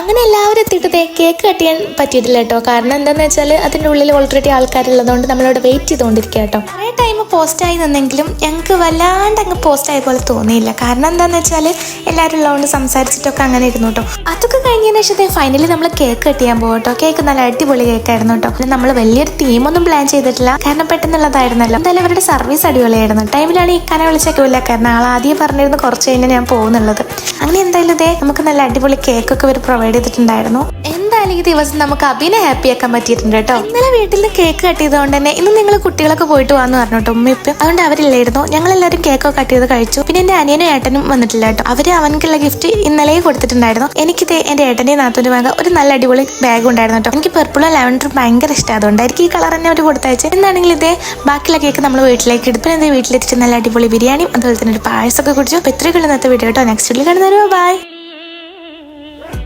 അങ്ങനെ എല്ലാവരും എത്തിയിട്ട് കേക്ക് കട്ട് ചെയ്യാൻ പറ്റിയിട്ടില്ല കേട്ടോ. കാരണം എന്താണെന്ന് വെച്ചാൽ അതിൻ്റെ ഉള്ളിൽ ഓൾറെഡി ആൾക്കാരുള്ളതുകൊണ്ട് നമ്മളവിടെ വെയിറ്റ് ചെയ്തുകൊണ്ടിരിക്കുക കേട്ടോ. കുറേ ടൈം പോസ്റ്റായി നിന്നെങ്കിലും ഞങ്ങൾക്ക് വല്ലാണ്ട് അങ്ങ് പോസ്റ്റായ പോലെ തോന്നിയില്ല. കാരണം എന്താണെന്ന് വെച്ചാൽ എല്ലാവരും ഉള്ളതുകൊണ്ട് സംസാരിച്ചിട്ടൊക്കെ അങ്ങനെ ഇരുന്നു കേട്ടോ. അതൊക്കെ കഴിഞ്ഞതിന് ശേഷം ഫൈനലി നമ്മൾ കേക്ക് കട്ട് ചെയ്യാൻ പോകും കേട്ടോ. കേക്ക് നല്ല അടിപൊളി കേക്കായിരുന്നു കേട്ടോ. പിന്നെ നമ്മൾ വലിയൊരു തീമൊന്നും പ്ലാൻ ചെയ്തിട്ടില്ല, കാരണം പെട്ടെന്നുള്ളതായിരുന്നല്ലോ. എന്തായാലും അവരുടെ സർവീസ് അടിപൊളിയായിരുന്നു. ടൈമിലാണ് ഈ കന വിളിച്ചേക്കില്ല, കാരണം ആൾ ആദ്യം പറഞ്ഞിരുന്നു കുറച്ച് കഴിഞ്ഞാൽ ഞാൻ പോകുന്നുള്ളത്. അങ്ങനെ എന്തായാലും ഇതേ നമുക്ക് നല്ല അടിപൊളി കേക്കൊക്കെ അവർ പ്രൊവൈഡ് ചെയ്തിട്ടുണ്ടായിരുന്നു. എന്തായാലും ഈ ദിവസം നമുക്ക് അഭിനെ ഹാപ്പി ആക്കാൻ പറ്റിയിട്ടുണ്ട് കേട്ടോ. ഇന്നലെ വീട്ടിൽ നിന്ന് കേക്ക് കട്ട് ചെയ്തുകൊണ്ട് തന്നെ ഇന്ന് നിങ്ങൾ കുട്ടികളൊക്കെ പോയിട്ട് വന്നു പറഞ്ഞു കേട്ടോ. ഉമ്മ ഇപ്പം അതുകൊണ്ട് അവരില്ലായിരുന്നു. ഞങ്ങളെല്ലാവരും കേക്കൊക്കെ കട്ട് ചെയ്ത് കഴിച്ചു. പിന്നെ എൻ്റെ അനിയനും ഏട്ടനും വന്നിട്ടില്ല കേട്ടോ. അവര് അവനക്കുള്ള ഗിഫ്റ്റ് ഇന്നലെ കൊടുത്തിട്ടുണ്ടായിരുന്നു. എനിക്കിത് എൻ്റെ ഏട്ടൻ്റെ നാത്തൂൻ്റെ വാങ്ങ ഒരു നല്ല അടിപൊളി ബാഗ് ഉണ്ടായിരുന്നു കേട്ടോ. എനിക്ക് പെർപ്പിളും ലാവൻഡറും ഭയങ്കര ഇഷ്ടം, അതുകൊണ്ടായിരിക്കും ഈ കളർ തന്നെ അവർ കൊടുത്തയച്ചു. എന്താണെങ്കിൽ ഇതേ ബാക്കിയുള്ള കേക്ക് നമ്മൾ വീട്ടിലേക്ക് എടുത്ത് വീട്ടിലെത്തിച്ച് നല്ല അടിപൊളി ബിരിയാണിയും അതുപോലെ തന്നെ ഒരു പായസമൊക്കെ കുടിച്ചു. അപ്പോൾ ഇത്രയൊക്കെ ഇന്നത്തെ വീഡിയോ കേട്ടോ. നെക്സ്റ്റ് വീഡിയോ കാണുന്നവരോ ബൈ.